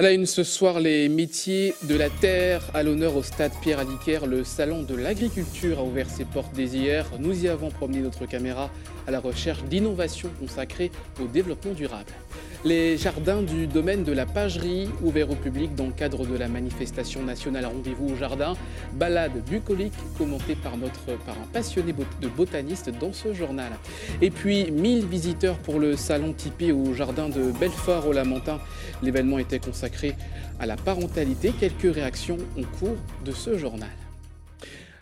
À la une ce soir, les métiers de la terre à l'honneur au stade Pierre-Aliquer. Le salon de l'agriculture a ouvert ses portes dès hier. Nous y avons promené notre caméra à la recherche d'innovations consacrées au développement durable. Les jardins du domaine de la pagerie, ouverts au public dans le cadre de la manifestation nationale Rendez-vous au jardin. Balade bucolique commentée par un passionné de botaniste dans ce journal. Et puis 1000 visiteurs pour le salon typé au jardin de Belfort au Lamentin. L'événement était consacré à la parentalité. Quelques réactions au cours de ce journal.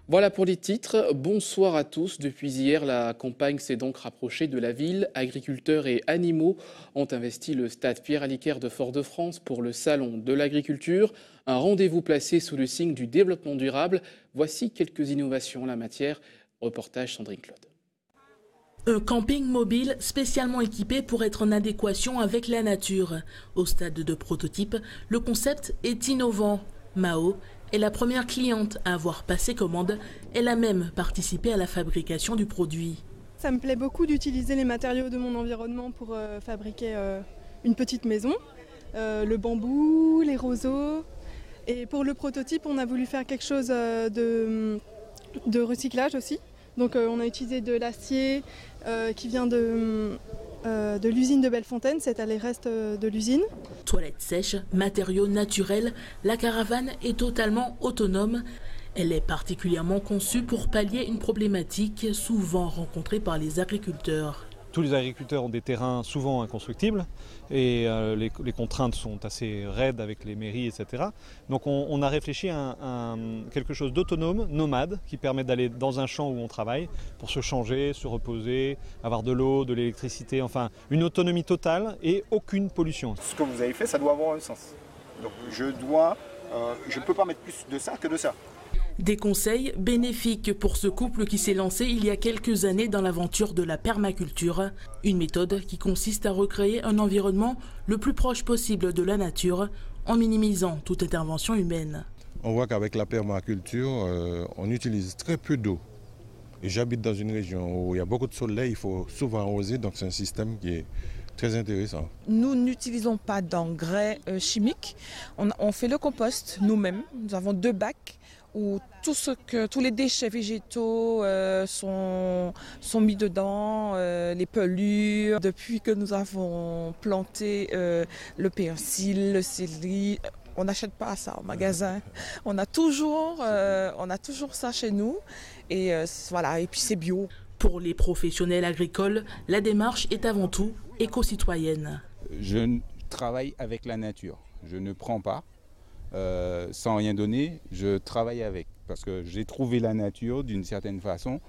Voilà pour les titres. Bonsoir à tous. Depuis hier, la campagne s'est donc rapprochée de la ville. Agriculteurs et animaux ont investi le stade Pierre-Aliquer de Fort-de-France pour le salon de l'agriculture. Un rendez-vous placé sous le signe du développement durable. Voici quelques innovations en la matière. Reportage Sandrine Claude. Un camping mobile spécialement équipé pour être en adéquation avec la nature. Au stade de prototype, le concept est innovant. Mao est la première cliente à avoir passé commande. Elle a même participé à la fabrication du produit. Ça me plaît beaucoup d'utiliser les matériaux de mon environnement pour fabriquer une petite maison. Le bambou, les roseaux. Et pour le prototype, on a voulu faire quelque chose de recyclage aussi. Donc on a utilisé de l'acier qui vient de l'usine de Bellefontaine, c'est les restes de l'usine. Toilettes sèches, matériaux naturels, la caravane est totalement autonome. Elle est particulièrement conçue pour pallier une problématique souvent rencontrée par les agriculteurs. Tous les agriculteurs ont des terrains souvent inconstructibles et les contraintes sont assez raides avec les mairies, etc. Donc on a réfléchi à quelque chose d'autonome, nomade, qui permet d'aller dans un champ où on travaille pour se changer, se reposer, avoir de l'eau, de l'électricité, enfin une autonomie totale et aucune pollution. Ce que vous avez fait, ça doit avoir un sens. Donc je ne peux pas mettre plus de ça que de ça. Des conseils bénéfiques pour ce couple qui s'est lancé il y a quelques années dans l'aventure de la permaculture. Une méthode qui consiste à recréer un environnement le plus proche possible de la nature en minimisant toute intervention humaine. On voit qu'avec la permaculture, on utilise très peu d'eau. Et j'habite dans une région où il y a beaucoup de soleil, il faut souvent arroser, donc c'est un système qui est très intéressant. Nous n'utilisons pas d'engrais chimiques, on fait le compost nous-mêmes. Nous avons 2 bacs où tous les déchets végétaux sont mis dedans, les pelures. Depuis que nous avons planté le persil, le céleri, on n'achète pas ça au magasin. On a toujours ça chez nous et voilà, et puis c'est bio. Pour les professionnels agricoles, la démarche est avant tout éco-citoyenne. Je travaille avec la nature, je ne prends pas. Sans rien donner, je travaille avec parce que j'ai trouvé la nature d'une certaine façon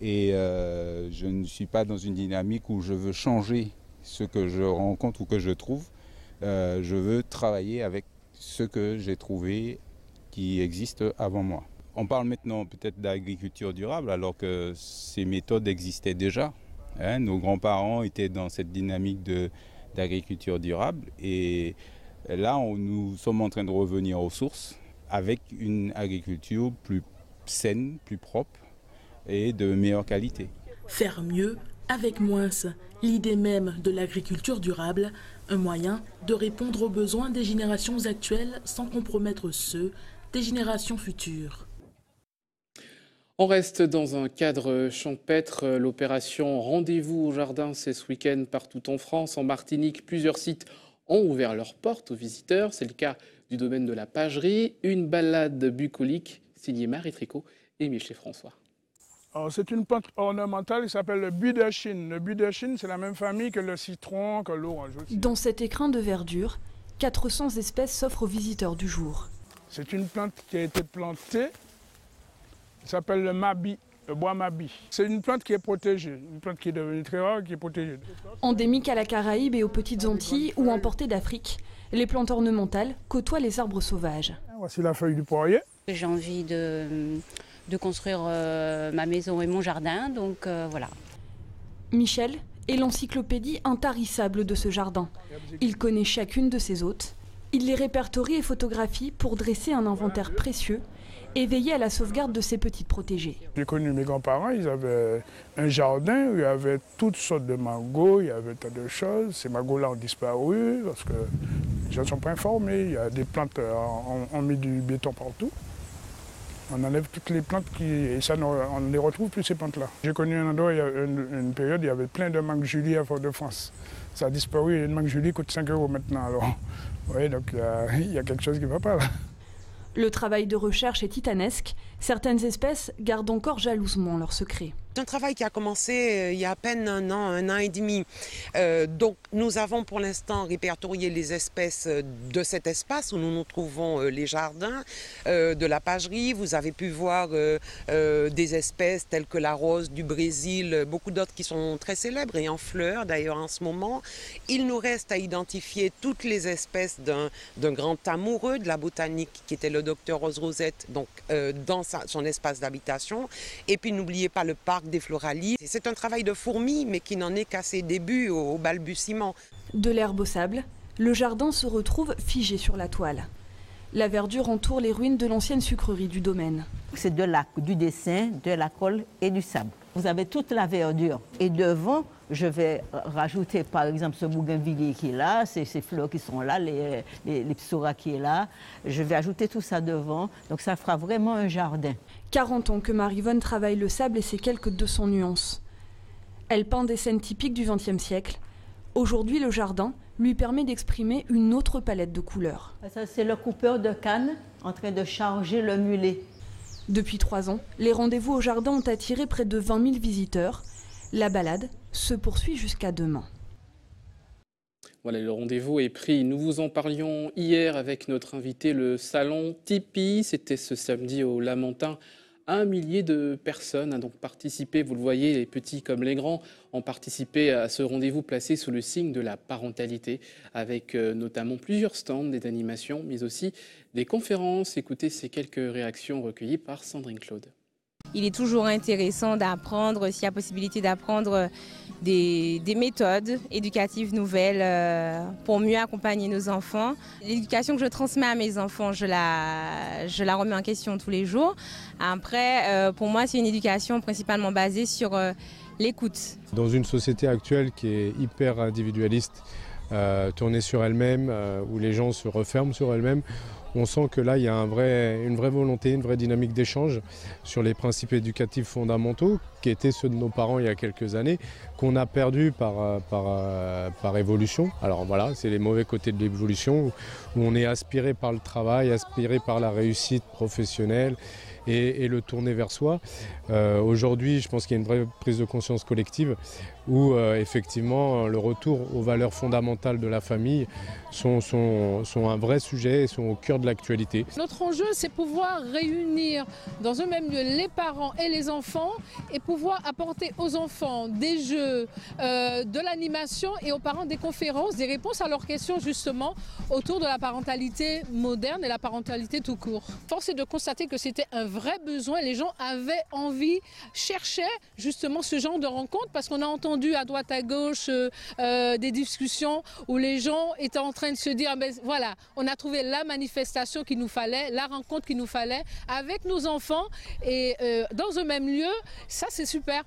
et je ne suis pas dans une dynamique où je veux changer ce que je rencontre ou que je trouve. Je veux travailler avec ce que j'ai trouvé qui existe avant moi. On parle maintenant peut-être d'agriculture durable alors que ces méthodes existaient déjà. Nos grands-parents étaient dans cette dynamique d'agriculture durable et là, nous sommes en train de revenir aux sources avec une agriculture plus saine, plus propre et de meilleure qualité. Faire mieux avec moins, l'idée même de l'agriculture durable, un moyen de répondre aux besoins des générations actuelles sans compromettre ceux des générations futures. On reste dans un cadre champêtre. L'opération Rendez-vous au jardin, c'est ce week-end partout en France. En Martinique, plusieurs sites ont ouvert leurs portes aux visiteurs. C'est le cas du domaine de la pagerie. Une balade bucolique signée Marie Tricot et Michel François. C'est une plante ornementale qui s'appelle le buis de Chine. Le buis de Chine, c'est la même famille que le citron, que l'orange aussi. Dans cet écrin de verdure, 400 espèces s'offrent aux visiteurs du jour. C'est une plante qui a été plantée, qui s'appelle le mabi. Le bois mabi. C'est une plante qui est protégée, une plante qui est devenue très rare, qui est protégée. Endémique à la Caraïbe et aux Petites Antilles ou importée d'Afrique, les plantes ornementales côtoient les arbres sauvages. Voici la feuille du poirier. J'ai envie de construire ma maison et mon jardin, donc voilà. Michel est l'encyclopédie intarissable de ce jardin. Il connaît chacune de ses hôtes. Il les répertorie et photographie pour dresser un inventaire précieux et veiller à la sauvegarde de ces petites protégées. J'ai connu mes grands-parents, ils avaient un jardin où il y avait toutes sortes de mangos, il y avait tas de choses. Ces mangos-là ont disparu parce que Les gens ne sont pas informés, il y a des plantes, on met du béton partout. On enlève toutes les plantes et ça, on ne les retrouve plus ces plantes-là. J'ai connu un endroit, il y a une période, il y avait plein de mangue Julie à Fort-de-France. Ça a disparu et une mangue Julie coûte 5 € maintenant. Alors, oui, donc il y a quelque chose qui ne va pas là. Le travail de recherche est titanesque. Certaines espèces gardent encore jalousement leur secret. C'est un travail qui a commencé il y a à peine un an et demi. Donc nous avons pour l'instant répertorié les espèces de cet espace où nous nous trouvons les jardins de la pagerie. Vous avez pu voir des espèces telles que la rose du Brésil, beaucoup d'autres qui sont très célèbres et en fleurs d'ailleurs en ce moment. Il nous reste à identifier toutes les espèces d'un grand amoureux de la botanique qui était le docteur Rose Rosette, donc dans son espace d'habitation. Et puis n'oubliez pas le parc des Floralies. C'est un travail de fourmi, mais qui n'en est qu'à ses débuts, au balbutiement. De l'herbe au sable, le jardin se retrouve figé sur la toile. La verdure entoure les ruines de l'ancienne sucrerie du domaine. C'est du dessin, de la colle et du sable. Vous avez toute la verdure. Et devant, je vais rajouter par exemple ce bougainvillier qui est là, ces fleurs qui sont là, les psora qui est là. Je vais ajouter tout ça devant, donc ça fera vraiment un jardin. 40 ans que Marie-Vonne travaille le sable et ses quelques 200 nuances. Elle peint des scènes typiques du XXe siècle. Aujourd'hui, le jardin lui permet d'exprimer une autre palette de couleurs. Ça, c'est le coupeur de canne en train de charger le mulet. Depuis 3 ans, les rendez-vous au jardin ont attiré près de 20 000 visiteurs. La balade se poursuit jusqu'à demain. Voilà, le rendez-vous est pris. Nous vous en parlions hier avec notre invité, le salon Tipeee. C'était ce samedi au Lamentin. 1 millier de personnes ont donc participé, vous le voyez, les petits comme les grands, ont participé à ce rendez-vous placé sous le signe de la parentalité, avec notamment plusieurs stands, des animations, mais aussi des conférences. Écoutez ces quelques réactions recueillies par Sandrine Claude. Il est toujours intéressant d'apprendre, s'il y a possibilité d'apprendre des méthodes éducatives nouvelles pour mieux accompagner nos enfants. L'éducation que je transmets à mes enfants, je la remets en question tous les jours. Après, pour moi, c'est une éducation principalement basée sur l'écoute. Dans une société actuelle qui est hyper individualiste, tournée sur elle-même, où les gens se referment sur elles-mêmes, on sent que là, il y a une vraie volonté, une vraie dynamique d'échange sur les principes éducatifs fondamentaux qui étaient ceux de nos parents il y a quelques années, qu'on a perdus par évolution. Alors voilà, c'est les mauvais côtés de l'évolution, où on est aspiré par le travail, aspiré par la réussite professionnelle et le tourner vers soi. Aujourd'hui, je pense qu'il y a une vraie prise de conscience collective où effectivement le retour aux valeurs fondamentales de la famille sont un vrai sujet et sont au cœur de l'actualité. Notre enjeu, c'est pouvoir réunir dans un même lieu les parents et les enfants et pouvoir apporter aux enfants des jeux, de l'animation et aux parents des conférences, des réponses à leurs questions justement autour de la parentalité moderne et la parentalité tout court. Force est de constater que c'était un vrai besoin, les gens avaient envie, cherchaient justement ce genre de rencontres parce qu'on a entendu à droite à gauche des discussions où les gens étaient en train de se dire ben, voilà, on a trouvé la manifestation qu'il nous fallait, la rencontre qu'il nous fallait avec nos enfants et dans un même lieu, ça c'est super.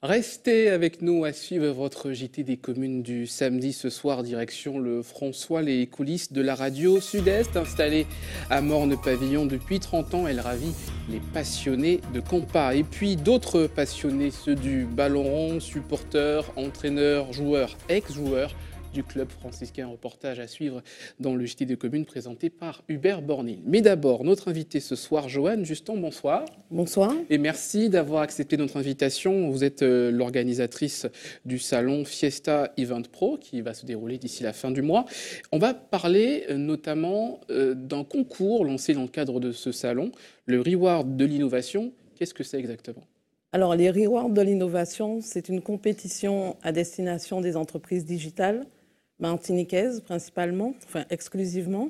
Restez avec nous à suivre votre JT des communes du samedi ce soir, direction le François, les coulisses de la radio Sud-Est, installée à Morne-Pavillon depuis 30 ans. Elle ravit les passionnés de compas et puis d'autres passionnés, ceux du ballon rond, supporters, entraîneurs, joueurs, ex-joueurs du club franciscain. Un reportage à suivre dans le JT des communes présenté par Hubert Bornil. Mais d'abord, notre invité ce soir, Joanne Juston, bonsoir. Bonsoir. Et merci d'avoir accepté notre invitation. Vous êtes l'organisatrice du salon Fiesta Event Pro qui va se dérouler d'ici la fin du mois. On va parler notamment d'un concours lancé dans le cadre de ce salon, le Reward de l'innovation. Qu'est-ce que c'est exactement ? Alors, les Rewards de l'innovation, c'est une compétition à destination des entreprises digitales, martiniquaises principalement, enfin exclusivement.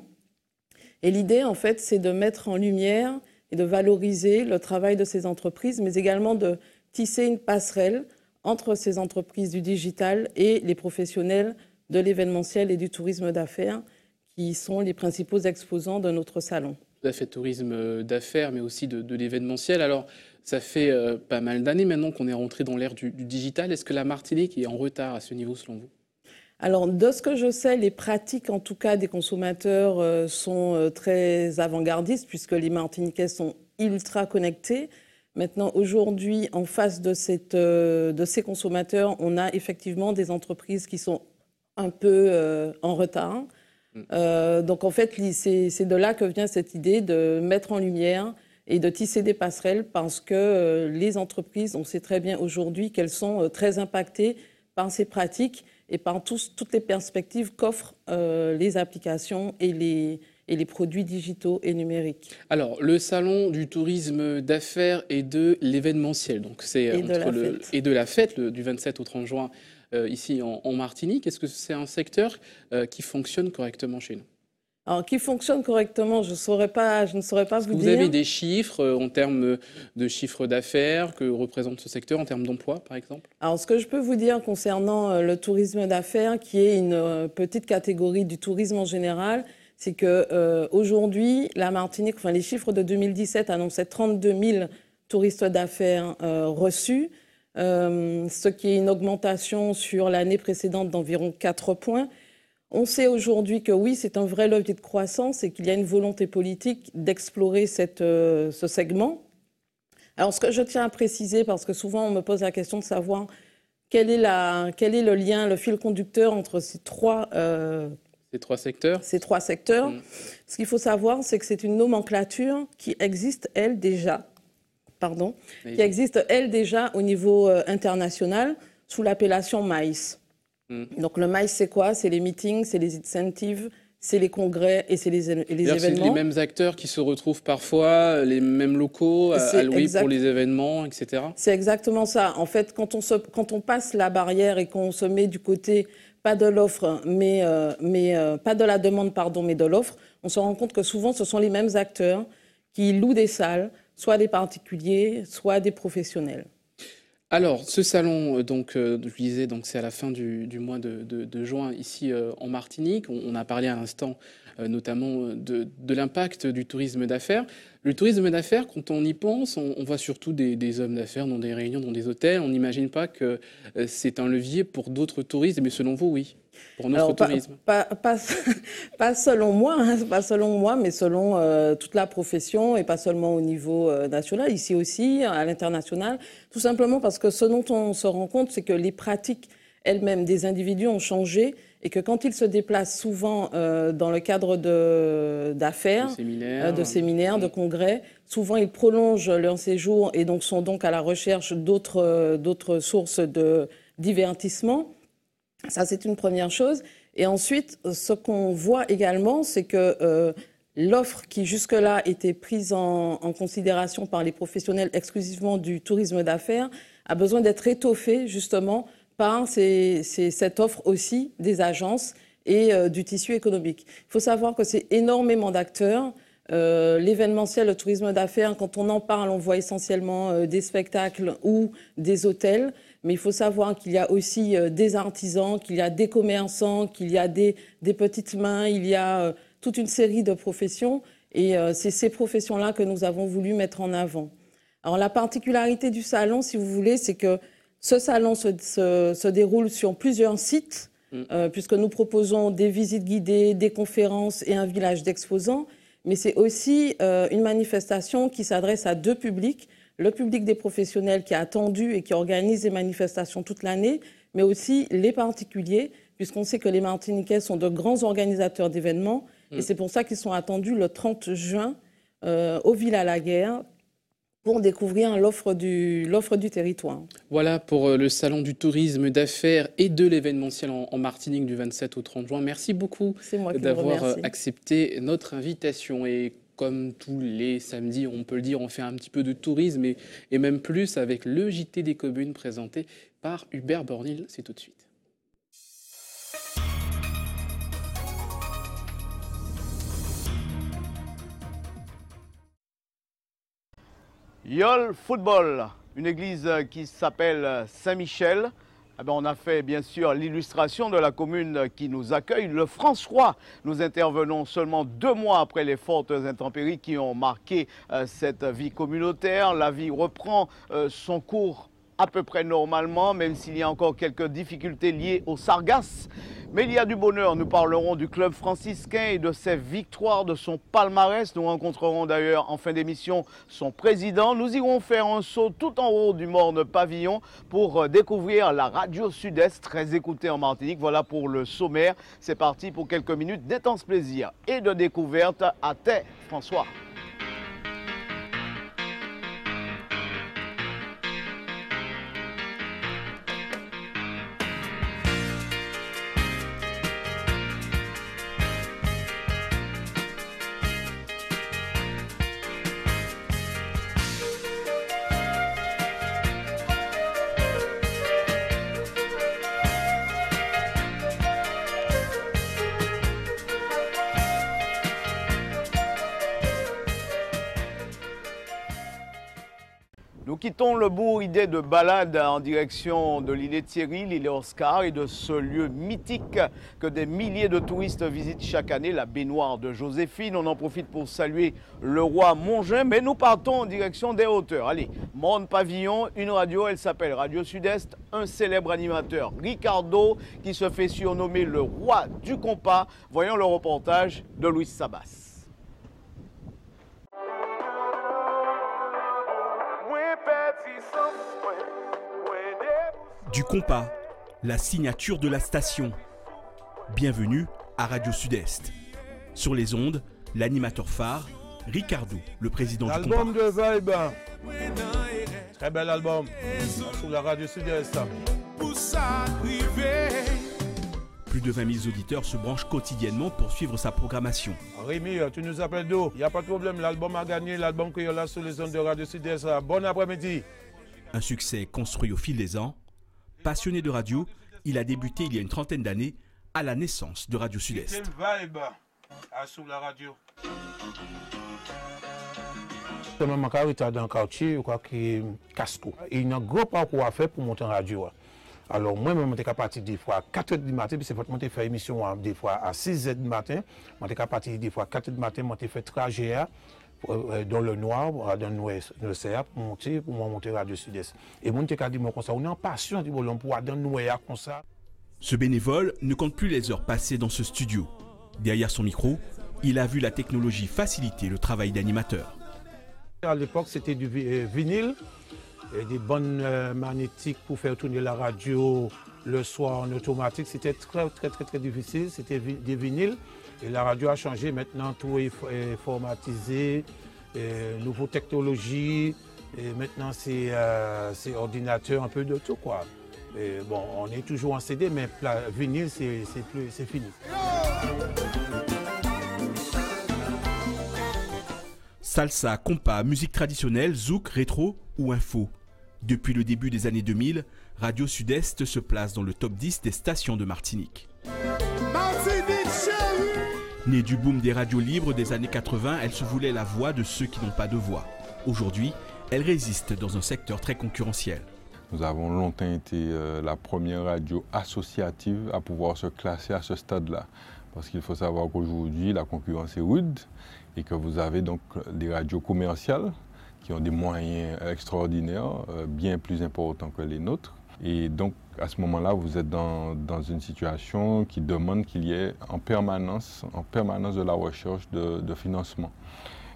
Et l'idée, en fait, c'est de mettre en lumière et de valoriser le travail de ces entreprises, mais également de tisser une passerelle entre ces entreprises du digital et les professionnels de l'événementiel et du tourisme d'affaires, qui sont les principaux exposants de notre salon. Tout à fait, tourisme d'affaires, mais aussi de l'événementiel. Alors, ça fait pas mal d'années maintenant qu'on est rentré dans l'ère du digital. Est-ce que la Martinique est en retard à ce niveau, selon vous ? Alors, de ce que je sais, les pratiques, en tout cas, des consommateurs sont très avant-gardistes puisque les Martiniquais sont ultra connectés. Maintenant, aujourd'hui, en face de ces consommateurs, on a effectivement des entreprises qui sont un peu en retard. Donc, en fait, c'est de là que vient cette idée de mettre en lumière et de tisser des passerelles parce que les entreprises, on sait très bien aujourd'hui qu'elles sont très impactées par ces pratiques et par toutes les perspectives qu'offrent les applications et les produits digitaux et numériques. Alors, le salon du tourisme d'affaires et de l'événementiel, donc c'est et de la fête du 27 au 30 juin ici en Martinique. Est-ce que c'est un secteur qui fonctionne correctement chez nous? Alors, qui fonctionne correctement, je ne saurais pas vous dire. Vous avez des chiffres en termes de chiffre d'affaires que représente ce secteur, en termes d'emploi, par exemple? Alors, ce que je peux vous dire concernant le tourisme d'affaires, qui est une petite catégorie du tourisme en général, c'est qu'aujourd'hui, la Martinique, enfin, les chiffres de 2017 annonçaient 32 000 touristes d'affaires reçus, ce qui est une augmentation sur l'année précédente d'environ 4 points. On sait aujourd'hui que oui, c'est un vrai levier de croissance et qu'il y a une volonté politique d'explorer ce segment. Alors, ce que je tiens à préciser, parce que souvent on me pose la question de savoir quel est le lien, le fil conducteur entre ces trois secteurs. Ce qu'il faut savoir, c'est que c'est une nomenclature qui existe, elle, déjà, au niveau international sous l'appellation MICE. Donc le MICE, c'est quoi? C'est les meetings, c'est les incentives, c'est les congrès et c'est les événements. C'est les mêmes acteurs qui se retrouvent parfois, les mêmes locaux alloués pour les événements, etc. C'est exactement ça. En fait, quand on passe la barrière et qu'on se met du côté, pas de l'offre, pas de la demande, pardon, mais de l'offre, on se rend compte que souvent, ce sont les mêmes acteurs qui louent des salles, soit des particuliers, soit des professionnels. Alors, ce salon, je disais, c'est à la fin du mois de juin ici en Martinique. On a parlé à l'instant notamment de l'impact du tourisme d'affaires. Le tourisme d'affaires, quand on y pense, on voit surtout des hommes d'affaires dans des réunions, dans des hôtels. On n'imagine pas que c'est un levier pour d'autres touristes, mais selon vous, oui. Pour notre tourisme. Pas selon moi, mais selon toute la profession et pas seulement au niveau national, ici aussi, à l'international. Tout simplement parce que ce dont on se rend compte, c'est que les pratiques elles-mêmes des individus ont changé et que quand ils se déplacent souvent dans le cadre d'affaires, de séminaires, de congrès, souvent ils prolongent leur séjour et donc sont donc à la recherche d'autres sources de divertissement. Ça, c'est une première chose. Et ensuite, ce qu'on voit également, c'est que l'offre qui jusque-là était prise en considération par les professionnels exclusivement du tourisme d'affaires a besoin d'être étoffée justement par cette offre aussi des agences et du tissu économique. Il faut savoir que c'est énormément d'acteurs. L'événementiel, le tourisme d'affaires, quand on en parle, on voit essentiellement des spectacles ou des hôtels. Mais il faut savoir qu'il y a aussi des artisans, qu'il y a des commerçants, qu'il y a des petites mains, il y a toute une série de professions. Et c'est ces professions-là que nous avons voulu mettre en avant. Alors la particularité du salon, si vous voulez, c'est que ce salon se déroule sur plusieurs sites, puisque nous proposons des visites guidées, des conférences et un village d'exposants. Mais c'est aussi une manifestation qui s'adresse à deux publics. Le public des professionnels qui a attendu et qui organise des manifestations toute l'année, mais aussi les particuliers, puisqu'on sait que les Martiniquais sont de grands organisateurs d'événements. Et c'est pour ça qu'ils sont attendus le 30 juin au Villa Laguerre pour découvrir l'offre du territoire. Voilà pour le salon du tourisme d'affaires et de l'événementiel en Martinique du 27 au 30 juin. Merci beaucoup d'avoir accepté notre invitation. Et comme tous les samedis, on peut le dire, on fait un petit peu de tourisme et même plus avec le JT des communes présenté par Hubert Bornil. C'est tout de suite. Yol Football, une église qui s'appelle Saint-Michel. On a fait bien sûr l'illustration de la commune qui nous accueille, le François. Nous intervenons seulement 2 mois après les fortes intempéries qui ont marqué cette vie communautaire. La vie reprend son cours à peu près normalement, même s'il y a encore quelques difficultés liées au sargasse. Mais il y a du bonheur. Nous parlerons du club franciscain et de ses victoires, de son palmarès. Nous rencontrerons d'ailleurs en fin d'émission son président. Nous irons faire un saut tout en haut du morne pavillon pour découvrir la radio Sud-Est, très écoutée en Martinique. Voilà pour le sommaire. C'est parti pour quelques minutes d'intense plaisir et de découverte à Terre, François. Nous quittons le bourg idée de balade en direction de l'île Thierry, l'île Oscar et de ce lieu mythique que des milliers de touristes visitent chaque année, la baignoire de Joséphine. On en profite pour saluer le roi Mongin, mais nous partons en direction des hauteurs. Allez, morne pavillon, une radio, elle s'appelle Radio Sud-Est, un célèbre animateur, Ricardo, qui se fait surnommer le roi du compas. Voyons le reportage de Louis Sabas. Du compas, la signature de la station. Bienvenue à Radio Sud-Est. Sur les ondes, l'animateur phare, Ricardo, le président du compas. L'album de Vibe. Très bel album. Sur la Radio Sud-Est. Plus de 20 000 auditeurs se branchent quotidiennement pour suivre sa programmation. Rémi, tu nous appelles d'où? Il n'y a pas de problème, l'album a gagné, l'album qu'il y a là sur les ondes de Radio Sud-Est. Bon après-midi. Un succès construit au fil des ans. Passionné de radio, il a débuté il y a une trentaine d'années à la naissance de Radio Sud-Est. Vibe sur la radio. Ma carrière était dans le quartier, je crois que Casco. Il y a un gros parcours à faire pour monter en radio. Alors moi-même, je suis parti des fois à 4h du matin, puis c'est pour faire émission des fois à 6h du matin. Je suis parti des fois à 4h du matin, je fait trajet dans le noir, dans le CA, pour monter Radio Sud-Est. Et moi, je dit comme ça, on est en passion pour aller dans le noir comme ça. Ce bénévole ne compte plus les heures passées dans ce studio. Derrière son micro, il a vu la technologie faciliter le travail d'animateur. À l'époque, c'était du vinyle, et des bonnes magnétiques pour faire tourner la radio le soir en automatique. C'était très difficile, c'était des vinyles. Et la radio a changé, maintenant tout est formatisé, nouvelle technologie, et maintenant c'est ordinateur, un peu de tout quoi. Et bon, on est toujours en CD, mais vinyle c'est fini. Salsa, compas, musique traditionnelle, zouk, rétro ou info. Depuis le début des années 2000, Radio Sud-Est se place dans le top 10 des stations de Martinique. Née du boom des radios libres des années 80, elle se voulait la voix de ceux qui n'ont pas de voix. Aujourd'hui, elle résiste dans un secteur très concurrentiel. Nous avons longtemps été la première radio associative à pouvoir se classer à ce stade-là. Parce qu'il faut savoir qu'aujourd'hui, la concurrence est rude et que vous avez donc des radios commerciales qui ont des moyens extraordinaires, bien plus importants que les nôtres. Et donc, à ce moment-là, vous êtes dans une situation qui demande qu'il y ait en permanence de la recherche de financement.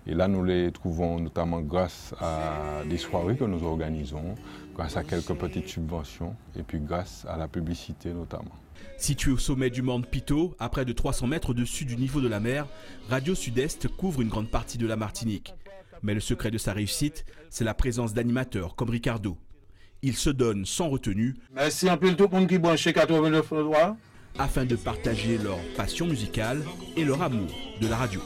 Et là, nous les trouvons notamment grâce à des soirées que nous organisons, grâce à quelques petites subventions et puis grâce à la publicité notamment. Située au sommet du Morne Pito, à près de 300 mètres au-dessus du niveau de la mer, Radio Sud-Est couvre une grande partie de la Martinique. Mais le secret de sa réussite, c'est la présence d'animateurs comme Ricardo. Ils se donnent sans retenue. Merci un peu tout le monde qui branche 89.3. Afin de partager leur passion musicale et leur amour de la radio.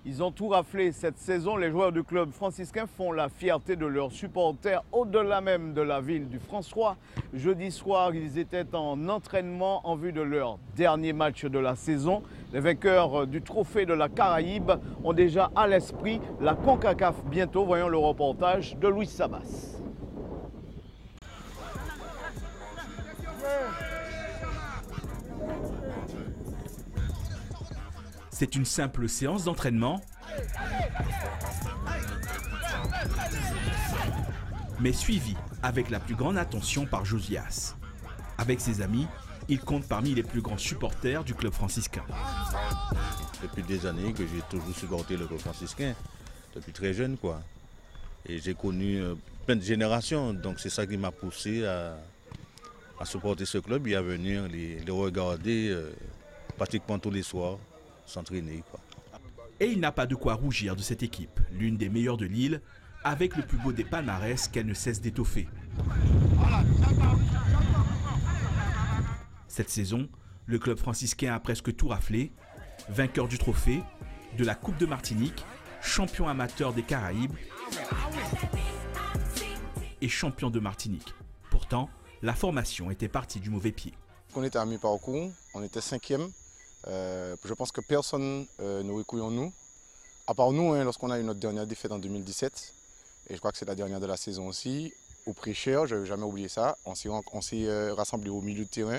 Ils ont tout raflé cette saison. Les joueurs du club franciscain font la fierté de leurs supporters au-delà même de la ville du François. Jeudi soir, ils étaient en entraînement en vue de leur dernier match de la saison. Les vainqueurs du trophée de la Caraïbe ont déjà à l'esprit la CONCACAF bientôt. Voyons le reportage de Louis Sabas. C'est une simple séance d'entraînement, mais suivie avec la plus grande attention par Josias. Avec ses amis, il compte parmi les plus grands supporters du club franciscain. Depuis des années que j'ai toujours supporté le club franciscain, depuis très jeune quoi. Et j'ai connu plein de générations, donc c'est ça qui m'a poussé à supporter ce club et à venir les regarder pratiquement tous les soirs, s'entraîner quoi. Et il n'a pas de quoi rougir de cette équipe, l'une des meilleures de Lille, avec le plus beau des palmarès qu'elle ne cesse d'étoffer. Cette saison, le club franciscain a presque tout raflé, vainqueur du trophée, de la Coupe de Martinique, champion amateur des Caraïbes et champion de Martinique. Pourtant, la formation était partie du mauvais pied. On était à mi-parcours, on était 5e. Je pense que personne n'aurait cru en nous, à part nous, lorsqu'on a eu notre dernière défaite en 2017. Et je crois que c'est la dernière de la saison aussi. Au Prêcheur, je n'ai jamais oublié ça, on s'est rassemblés au milieu de terrain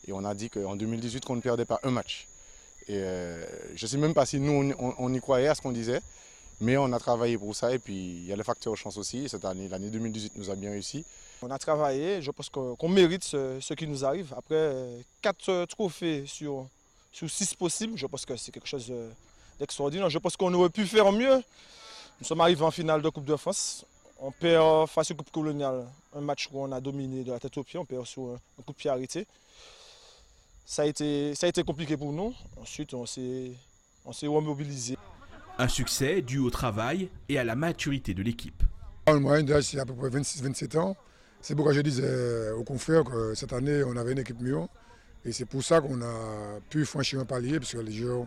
et on a dit qu'en 2018 qu'on ne perdait pas un match. Et je ne sais même pas si nous on y croyait à ce qu'on disait, mais on a travaillé pour ça et puis il y a le facteur chance aussi. Et cette année, l'année 2018 nous a bien réussi. On a travaillé, je pense qu'on mérite ce qui nous arrive. Après 4 trophées sur 6 possibles, je pense que c'est quelque chose d'extraordinaire. Je pense qu'on aurait pu faire mieux. Nous sommes arrivés en finale de Coupe de France. On perd face au Coupe coloniale, un match où on a dominé de la tête aux pieds, on perd sur un coup de pied arrêté. Ça a été compliqué pour nous. Ensuite, on s'est remobilisé. Un succès dû au travail et à la maturité de l'équipe. Le moyen d'âge, c'est à peu près 26-27 ans. C'est pourquoi je disais aux confrères que cette année, on avait une équipe mieux. Et c'est pour ça qu'on a pu franchir un palier, parce que les joueurs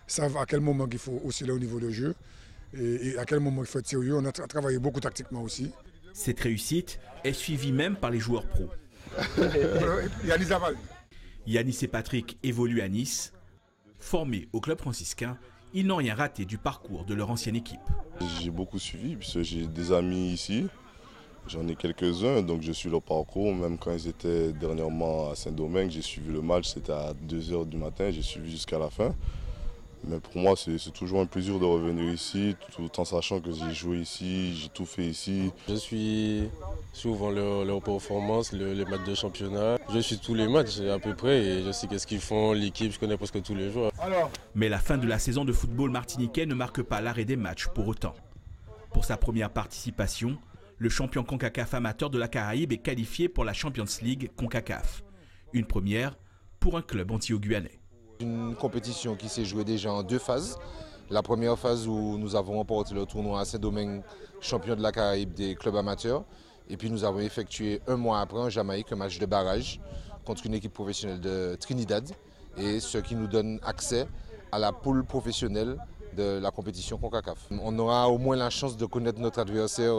savent à quel moment il faut osciller au niveau de jeu. Et à quel moment il faut être sérieux. On a travaillé beaucoup tactiquement aussi. Cette réussite est suivie même par les joueurs pros. Yanis et Patrick évoluent à Nice. Formés au club franciscain, ils n'ont rien raté du parcours de leur ancienne équipe. J'ai beaucoup suivi, puisque j'ai des amis ici. J'en ai quelques-uns, donc je suis leur parcours. Même quand ils étaient dernièrement à Saint-Domingue, j'ai suivi le match, c'était à 2 h du matin, j'ai suivi jusqu'à la fin. Mais pour moi, c'est toujours un plaisir de revenir ici, tout en sachant que j'ai joué ici, j'ai tout fait ici. Je suis souvent leurs performances, les matchs de championnat. Je suis tous les matchs à peu près et je sais qu'est-ce qu'ils font, l'équipe, je connais presque tous les joueurs. Mais la fin de la saison de football martiniquais ne marque pas l'arrêt des matchs pour autant. Pour sa première participation, le champion CONCACAF amateur de la Caraïbe est qualifié pour la Champions League CONCACAF. Une première pour un club antillais-guyanais. Une compétition qui s'est jouée déjà en 2 phases. La première phase où nous avons remporté le tournoi à Saint-Domingue, champion de la Caraïbe des clubs amateurs. Et puis nous avons effectué 1 mois après en Jamaïque un match de barrage contre une équipe professionnelle de Trinidad. Et ce qui nous donne accès à la poule professionnelle de la compétition CONCACAF. On aura au moins la chance de connaître notre adversaire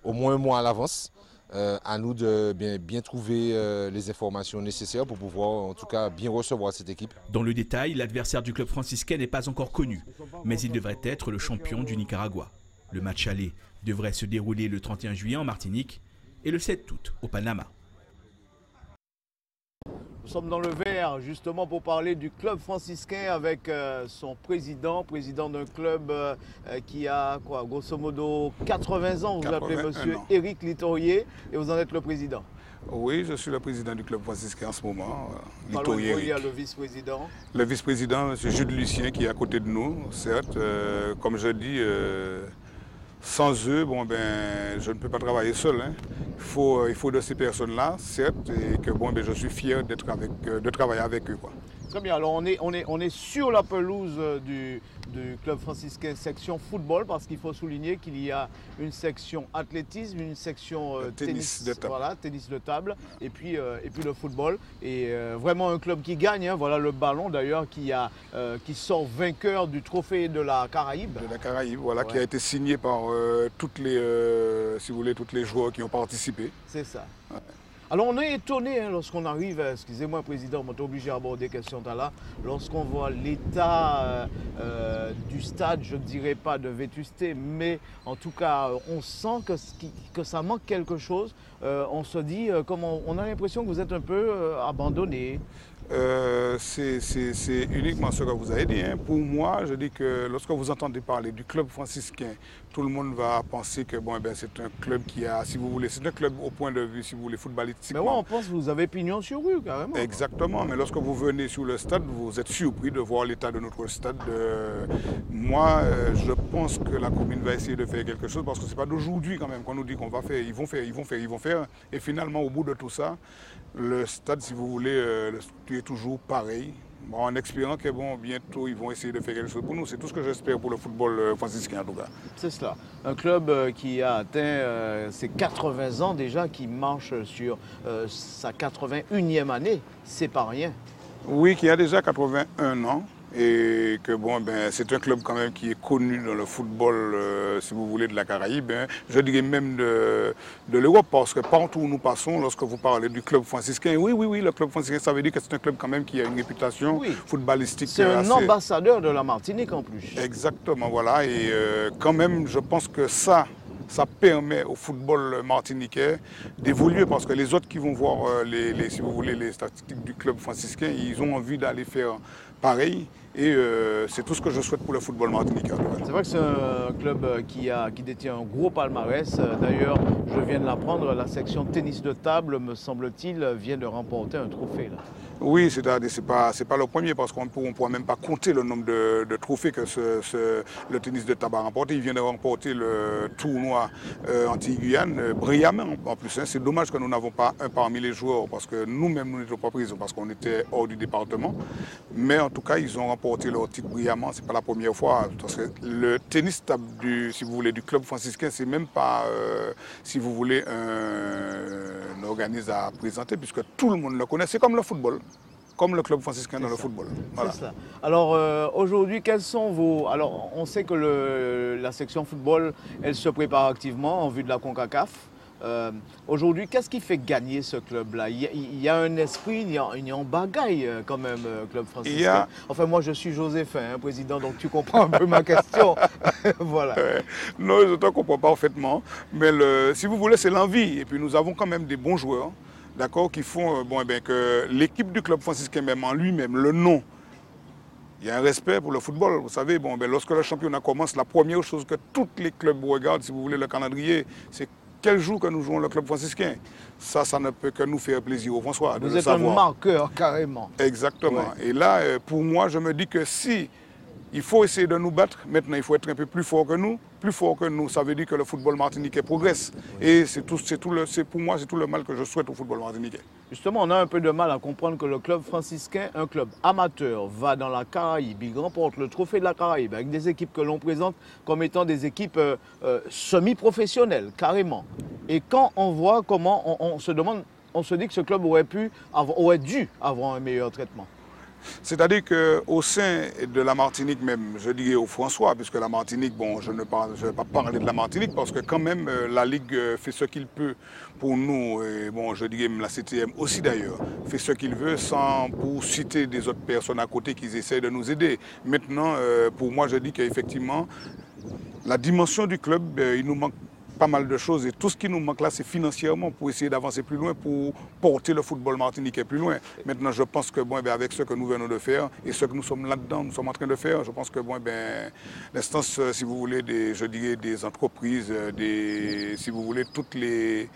au moins 1 mois à l'avance. À nous de bien trouver les informations nécessaires pour pouvoir en tout cas bien recevoir cette équipe. Dans le détail, l'adversaire du club franciscain n'est pas encore connu, mais il devrait être le champion du Nicaragua. Le match aller devrait se dérouler le 31 juillet en Martinique et le 7 août au Panama. Nous sommes dans le Vert justement pour parler du club franciscain avec son président d'un club qui a quoi, grosso modo 80 ans. Vous appelez monsieur Éric Litorier et vous en êtes le président. Oui, je suis le président du club franciscain en ce moment. Litorier Éric. Il y a le vice-président. Le vice-président, monsieur Jules Lucien qui est à côté de nous, certes. Comme je dis, sans eux, je ne peux pas travailler seul. Il faut de ces personnes-là, certes, et que je suis fier de travailler avec eux. Quoi. Très bien, alors on est sur la pelouse du club franciscain section football parce qu'il faut souligner qu'il y a une section athlétisme, une section tennis de table, voilà, tennis de table et puis le football. Et vraiment un club qui gagne, voilà le ballon d'ailleurs qui sort vainqueur du trophée de la Caraïbe. De la Caraïbe, voilà, ouais. Qui a été signé par toutes les joueurs qui ont participé. C'est ça. Ouais. Alors on est étonné lorsqu'on arrive, excusez-moi président, on est obligé d'aborder question là, lorsqu'on voit l'état du stade, je ne dirais pas de vétusté, mais en tout cas on sent que ça manque quelque chose. On se dit, on a l'impression que vous êtes un peu abandonné. c'est uniquement ce que vous avez dit. Hein. Pour moi, je dis que lorsque vous entendez parler du club franciscain, tout le monde va penser que bon, c'est un club qui a, si vous voulez, c'est un club au point de vue, si vous voulez, footballistiquement. Mais ouais, on pense que vous avez pignon sur rue, carrément. Exactement, mais lorsque vous venez sur le stade, vous êtes surpris de voir l'état de notre stade. Moi, je pense que la commune va essayer de faire quelque chose, parce que ce n'est pas d'aujourd'hui quand même qu'on nous dit qu'on va faire, ils vont faire. Et finalement, au bout de tout ça, le stade, si vous voulez, le structure est toujours pareil. Bon, en espérant que bientôt ils vont essayer de faire quelque chose pour nous. C'est tout ce que j'espère pour le football franciscain en tout cas. C'est cela. Un club qui a atteint ses 80 ans déjà, qui marche sur sa 81e année, c'est pas rien. Oui, qui a déjà 81 ans. Et que c'est un club quand même qui est connu dans le football, si vous voulez, de la Caraïbe, hein. Je dirais même de l'Europe, parce que partout où nous passons, lorsque vous parlez du club franciscain, oui, le club franciscain, ça veut dire que c'est un club quand même qui a une réputation footballistique. C'est un ambassadeur de la Martinique en plus. Exactement, voilà, et quand même, je pense que ça permet au football martiniquais d'évoluer, parce que les autres qui vont voir, si vous voulez, les statistiques du club franciscain, ils ont envie d'aller faire pareil. Et c'est tout ce que je souhaite pour le football martiniquais. C'est vrai que c'est un club qui détient un gros palmarès. D'ailleurs, je viens de l'apprendre, la section tennis de table, me semble-t-il, vient de remporter un trophée. Là. Oui, c'est-à-dire c'est pas le premier, parce qu'on ne pourra même pas compter le nombre de trophées que le tennis de table a remporté. Il vient de remporter le tournoi anti-Guyane brillamment en plus. Hein. C'est dommage que nous n'avons pas un parmi les joueurs, parce que nous-mêmes, nous n'étions pas pris, parce qu'on était hors du département. Mais en tout cas, ils ont remporté leur titre brillamment. Ce n'est pas la première fois. Parce que le tennis table si vous voulez, du club franciscain, c'est même pas, si vous voulez, un organisme à présenter, puisque tout le monde le connaît. C'est comme le football. Comme le club franciscain dans le football. Voilà. C'est ça. Alors aujourd'hui, quels sont vos... Alors on sait que la section football, elle se prépare activement en vue de la CONCACAF. Aujourd'hui, qu'est-ce qui fait gagner ce club-là? Il y a un esprit, il y a un bagaille quand même, club franciscain. Enfin, moi, je suis Joséphin, président, donc tu comprends un peu ma question. Voilà. Non, je te comprends parfaitement. Mais si vous voulez, c'est l'envie. Et puis, nous avons quand même des bons joueurs, d'accord, qui font que l'équipe du club franciscain, même en lui-même, le nom, il y a un respect pour le football. Vous savez, lorsque le championnat commence, la première chose que tous les clubs regardent, si vous voulez, le calendrier, c'est quel jour que nous jouons le club franciscain. Ça ne peut que nous faire plaisir au François. Vous êtes un marqueur, carrément. Exactement. Ouais. Et là, pour moi, je me dis que si il faut essayer de nous battre, maintenant il faut être un peu plus fort que nous. Plus fort que nous, ça veut dire que le football martiniquais progresse. Et pour moi, c'est tout le mal que je souhaite au football martiniquais. Justement, on a un peu de mal à comprendre que le club franciscain, un club amateur, va dans la Caraïbe, il remporte le trophée de la Caraïbe avec des équipes que l'on présente comme étant des équipes semi-professionnelles, carrément. Et quand on voit comment on se demande, on se dit que ce club aurait dû avoir un meilleur traitement. C'est-à-dire qu'au sein de la Martinique même, je dirais au François, puisque la Martinique, je ne vais pas parler de la Martinique, parce que quand même la Ligue fait ce qu'il peut pour nous, et je dirais même la CTM aussi d'ailleurs, fait ce qu'il veut sans pour citer des autres personnes à côté qui essaient de nous aider. Maintenant, pour moi, je dis qu'effectivement, la dimension du club, il nous manque pas mal de choses, et tout ce qui nous manque là, c'est financièrement pour essayer d'avancer plus loin, pour porter le football martiniquais plus loin. Maintenant, je pense que avec ce que nous venons de faire et ce que nous sommes là-dedans, nous sommes en train de faire, je pense que l'instance, si vous voulez, des entreprises, si vous voulez, toutes les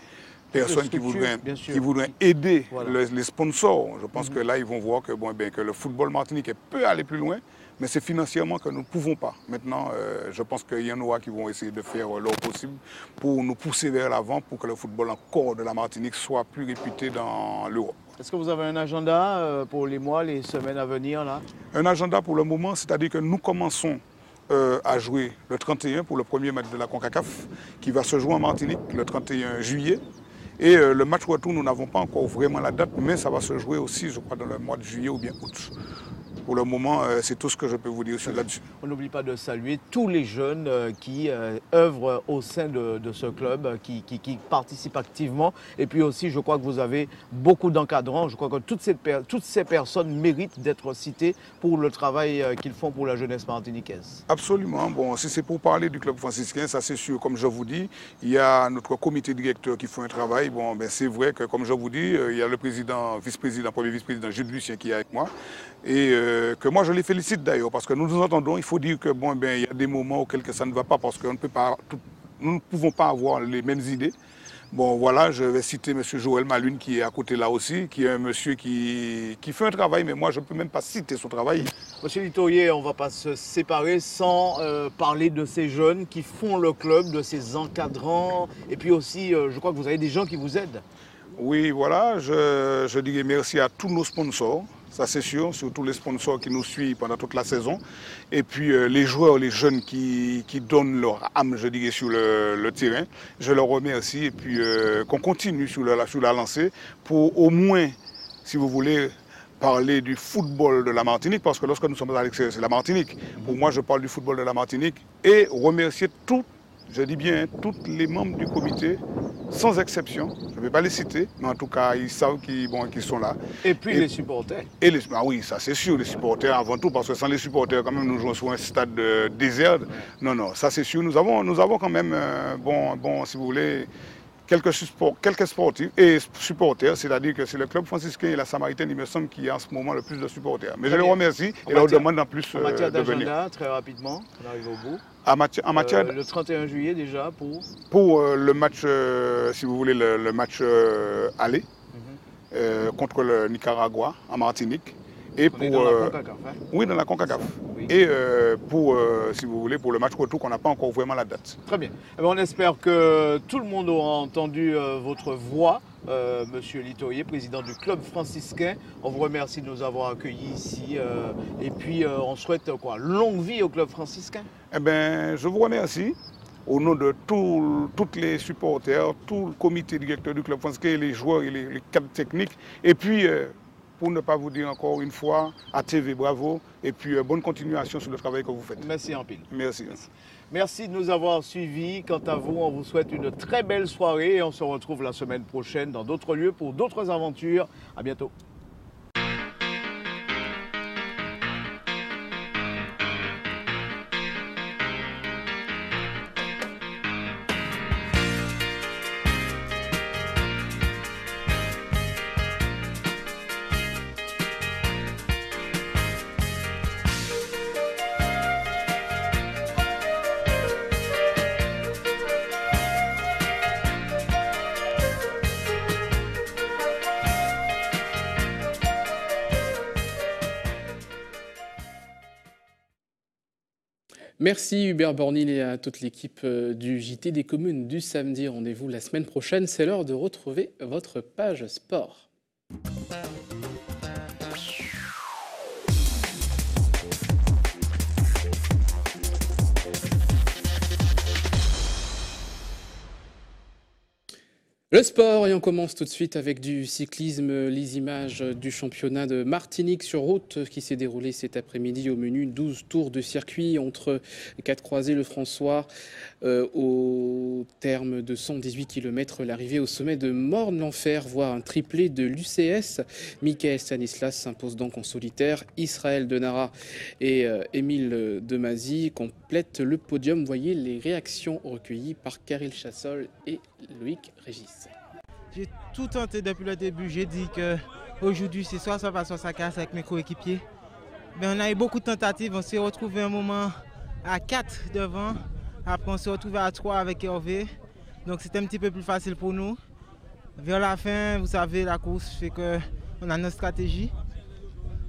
personnes qui voudraient aider les sponsors, je pense que là, ils vont voir que le football martiniquais peut aller plus loin. Mais c'est financièrement que nous ne pouvons pas. Maintenant, je pense qu'il y en aura qui vont essayer de faire leur possible pour nous pousser vers l'avant, pour que le football encore de la Martinique soit plus réputé dans l'Europe. Est-ce que vous avez un agenda pour les mois, les semaines à venir là? Un agenda pour le moment, c'est-à-dire que nous commençons à jouer le 31 pour le premier match de la CONCACAF, qui va se jouer en Martinique le 31 juillet. Et le match retour, nous n'avons pas encore vraiment la date, mais ça va se jouer aussi, je crois, dans le mois de juillet ou bien août. Pour le moment, c'est tout ce que je peux vous dire là-dessus. On n'oublie pas de saluer tous les jeunes qui œuvrent au sein de ce club, qui participent activement. Et puis aussi, je crois que vous avez beaucoup d'encadrants. Je crois que toutes ces personnes méritent d'être citées pour le travail qu'ils font pour la jeunesse martiniquaise. Absolument. Bon, si c'est pour parler du club franciscain, ça c'est sûr. Comme je vous dis, il y a notre comité directeur qui fait un travail. Bon, ben, c'est vrai que, comme je vous dis, il y a le président, vice-président, premier vice-président Jules Lucien qui est avec moi. Et que moi je les félicite d'ailleurs, parce que nous nous entendons, il faut dire que bon, ben, il y a des moments auxquels ça ne va pas, parce que nous ne pouvons pas avoir les mêmes idées. Bon voilà, je vais citer M. Joël Malune qui est à côté là aussi, qui est un monsieur qui fait un travail, mais moi je ne peux même pas citer son travail. Monsieur Litoyer, on ne va pas se séparer sans parler de ces jeunes qui font le club, de ces encadrants, et puis aussi je crois que vous avez des gens qui vous aident. Oui, voilà, je dirais merci à tous nos sponsors. Ça c'est sûr, surtout les sponsors qui nous suivent pendant toute la saison. Et puis les joueurs, les jeunes qui donnent leur âme, je dirais, sur le terrain. Je leur remercie et puis qu'on continue sur la lancée pour au moins, si vous voulez, parler du football de la Martinique. Parce que lorsque nous sommes à l'extérieur, c'est la Martinique. Pour moi, je parle du football de la Martinique et remercier je dis bien, tous les membres du comité, sans exception. Je ne vais pas les citer, mais en tout cas, ils savent qu'ils sont là. Et puis les supporters. Ah oui, ça c'est sûr, les supporters avant tout, parce que sans les supporters, quand même, nous jouons sur un stade désert. Non, ça c'est sûr. Nous avons quand même, si vous voulez, quelques sportifs et supporters, c'est-à-dire que c'est le club franciscain et la Samaritaine, il me semble, qui a en ce moment le plus de supporters. Mais je les remercie et leur demande en plus en matière de venir. d'agenda, très rapidement, on arrive au bout. En matière le 31 juillet déjà pour le match, si vous voulez, le match aller contre le Nicaragua en Martinique. Et on est dans la CONCACAF, hein? Oui, dans la CONCACAF. Oui. Et si vous voulez, pour le match retour, qu'on n'a pas encore vraiment la date. Très bien. Eh bien, on espère que tout le monde aura entendu votre voix, Monsieur Litoyer, président du club franciscain. On vous remercie de nous avoir accueillis ici. Et puis, on souhaite longue vie au club franciscain. Eh bien, je vous remercie. Au nom de tous les supporters, tout le comité directeur du club franciscain, les joueurs et les cadres techniques. Et puis, pour ne pas vous dire encore une fois, à TV, bravo, et puis bonne continuation sur le travail que vous faites. Merci en pile. Merci. Merci de nous avoir suivis. Quant à vous, on vous souhaite une très belle soirée et on se retrouve la semaine prochaine dans d'autres lieux pour d'autres aventures. À bientôt. Merci Hubert Bornil et à toute l'équipe du JT des communes du samedi. Rendez-vous la semaine prochaine. C'est l'heure de retrouver votre page sport. Le sport, et on commence tout de suite avec du cyclisme. Les images du championnat de Martinique sur route qui s'est déroulé cet après-midi au menu 12 tours de circuit entre 4 croisés le François. Au terme de 118 km, l'arrivée au sommet de Morne-l'Enfer voit un triplé de l'UCS. Michael Stanislas s'impose donc en solitaire. Israël Denara et Émile Demazy complètent le podium. Voyez les réactions recueillies par Karel Chassol et Loïc Régis. J'ai tout tenté depuis le début. J'ai dit qu'aujourd'hui, c'est soit ça va, soit ça casse avec mes coéquipiers. Mais on a eu beaucoup de tentatives. On s'est retrouvé un moment à 4 devant. Après, on s'est retrouvé à 3 avec Hervé. Donc, c'était un petit peu plus facile pour nous. Vers la fin, vous savez, la course fait qu'on a notre stratégie.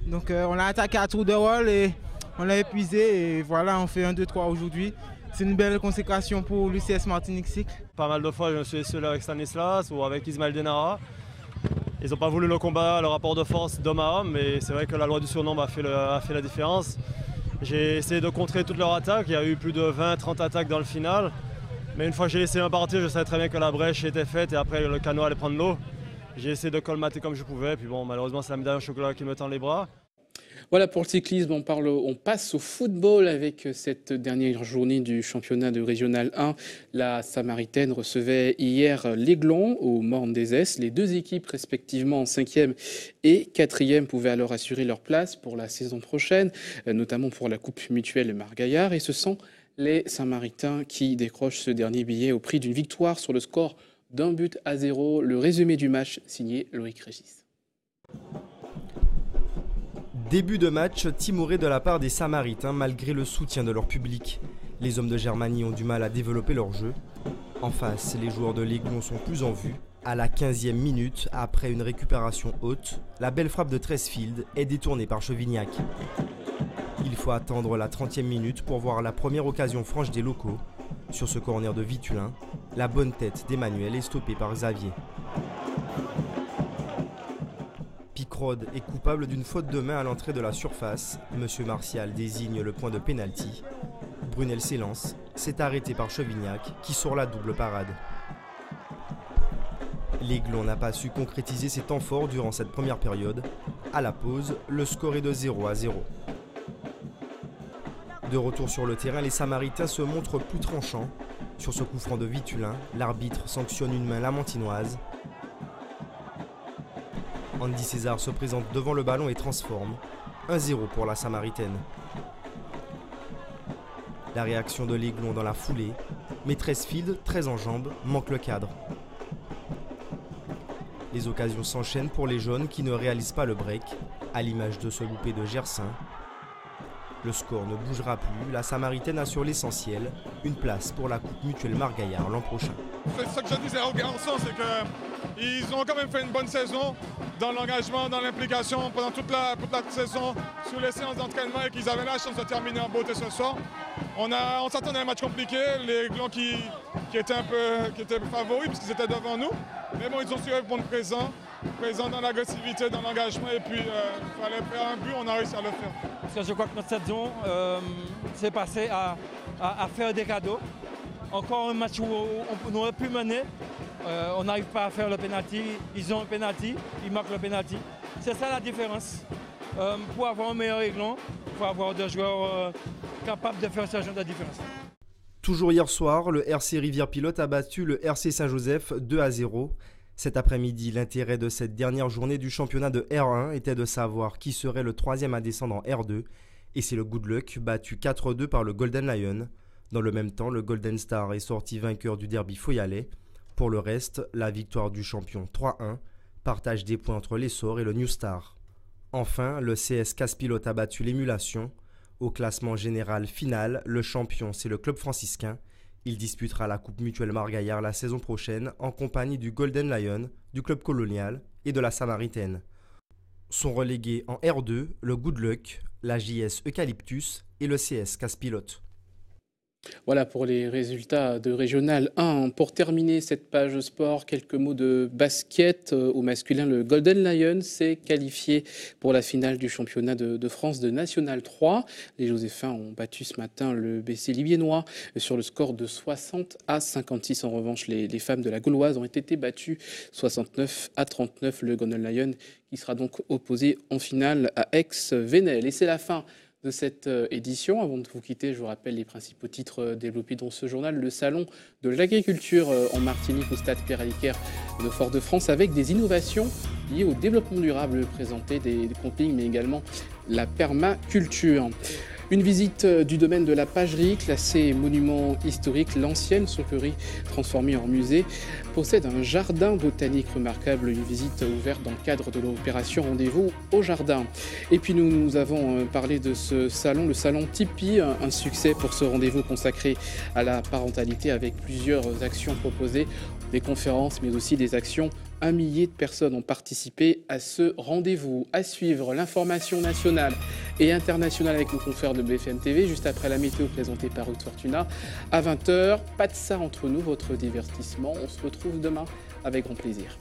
Donc, on a attaqué à tour de rôle et on l'a épuisé. Et voilà, on fait 1, 2, 3 aujourd'hui. C'est une belle consécration pour l'UCS Martinique Cycle. Pas mal de fois, je me suis seul avec Stanislas ou avec Ismaël Denara. Ils n'ont pas voulu le combat, le rapport de force d'homme à homme, mais c'est vrai que la loi du surnombre a fait la différence. J'ai essayé de contrer toutes leurs attaques. Il y a eu plus de 20-30 attaques dans le final. Mais une fois que j'ai laissé un partir, je savais très bien que la brèche était faite et après le canot allait prendre l'eau. J'ai essayé de colmater comme je pouvais. Puis bon, malheureusement, c'est la médaille au chocolat qui me tend les bras. Voilà pour le cyclisme, on passe au football avec cette dernière journée du championnat de Régional 1. La Samaritaine recevait hier l'Aiglon au Morne des Esses. Les deux équipes respectivement en 5e et 4e pouvaient alors assurer leur place pour la saison prochaine, notamment pour la Coupe mutuelle Margaillard. Et ce sont les Samaritains qui décrochent ce dernier billet au prix d'une victoire sur le score d'1-0. Le résumé du match signé Loïc Régis. Début de match timoré de la part des Samaritains malgré le soutien de leur public. Les hommes de Germanie ont du mal à développer leur jeu. En face, les joueurs de l'Aiglon sont plus en vue. À la 15e minute, après une récupération haute, la belle frappe de Tresfield est détournée par Chevignac. Il faut attendre la 30e minute pour voir la première occasion franche des locaux. Sur ce corner de Vitulin, la bonne tête d'Emmanuel est stoppée par Xavier. Picrode est coupable d'une faute de main à l'entrée de la surface. Monsieur Martial désigne le point de pénalty. Brunel s'élance, c'est arrêté par Chevignac qui sort la double parade. L'Aiglon n'a pas su concrétiser ses temps forts durant cette première période. À la pause, le score est de 0-0. De retour sur le terrain, les Samaritains se montrent plus tranchants. Sur ce coup franc de Vitulin, l'arbitre sanctionne une main lamantinoise. Andy César se présente devant le ballon et transforme. 1-0 pour la Samaritaine. La réaction de l'Aiglon dans la foulée, mais Tresfield, très en jambes, manque le cadre. Les occasions s'enchaînent pour les jaunes qui ne réalisent pas le break, à l'image de ce loupé de Gersin. Le score ne bougera plus, la Samaritaine assure l'essentiel, une place pour la Coupe mutuelle Margaillard l'an prochain. C'est ça que je disais au garçon, c'est qu'ils ont quand même fait une bonne saison dans l'engagement, dans l'implication pendant toute la saison, sous les séances d'entraînement et qu'ils avaient la chance de terminer en beauté ce soir. On s'attendait à un match compliqué, les Aiglons qui étaient favoris puisqu'ils étaient devant nous. Mais bon, ils ont su répondre présent dans l'agressivité, dans l'engagement et puis il fallait faire un but, on a réussi à le faire. Parce que je crois que notre saison s'est passée à faire des cadeaux. Encore un match où on aurait pu mener, on n'arrive pas à faire le pénalty, ils ont un pénalty, ils marquent le pénalty. C'est ça la différence. Pour avoir un meilleur Aiglon, il faut avoir des joueurs capables de faire ce genre de différence. Toujours hier soir, le RC Rivière-Pilote a battu le RC Saint-Joseph 2-0. Cet après-midi, l'intérêt de cette dernière journée du championnat de R1 était de savoir qui serait le troisième à descendre en R2. Et c'est le Good Luck, battu 4-2 par le Golden Lion. Dans le même temps, le Golden Star est sorti vainqueur du derby Foyalais. Pour le reste, la victoire du champion 3-1, partage des points entre l'Essor et le New Star. Enfin, le CS Casse-Pilote a battu l'émulation. Au classement général final, le champion, c'est le club franciscain. Il disputera la Coupe mutuelle Margaillard la saison prochaine en compagnie du Golden Lion, du club colonial et de la Samaritaine. Sont relégués en R2 le Good Luck, la JS Eucalyptus et le CS Casse-Pilote. Voilà pour les résultats de Régional 1. Pour terminer cette page sport, quelques mots de basket. Au masculin, le Golden Lion s'est qualifié pour la finale du championnat de France de National 3. Les Joséphins ont battu ce matin le BC Libiennois sur le score de 60-56. En revanche, les femmes de la Gauloise ont été battues 69-39. Le Golden Lion qui sera donc opposé en finale à Aix-Venelle. Et c'est la fin de cette édition. Avant de vous quitter, je vous rappelle les principaux titres développés dans ce journal. Le salon de l'agriculture en Martinique au stade Pierre-Aliquer de Fort-de-France avec des innovations liées au développement durable présentées, des campings mais également la permaculture. Une visite du domaine de la Pagerie, classée monument historique. L'ancienne sucrerie transformée en musée possède un jardin botanique remarquable. Une visite ouverte dans le cadre de l'opération Rendez-vous au jardin. Et puis nous avons parlé de ce salon, le salon Tipeee, un succès pour ce rendez-vous consacré à la parentalité avec plusieurs actions proposées, des conférences mais aussi des actions. 1 millier de personnes ont participé à ce rendez-vous. À suivre, l'information nationale et internationale avec nos confrères de BFM TV, juste après la météo présentée par Ruth Fortuna. À 20h, pas de ça entre nous, votre divertissement. On se retrouve demain avec grand plaisir.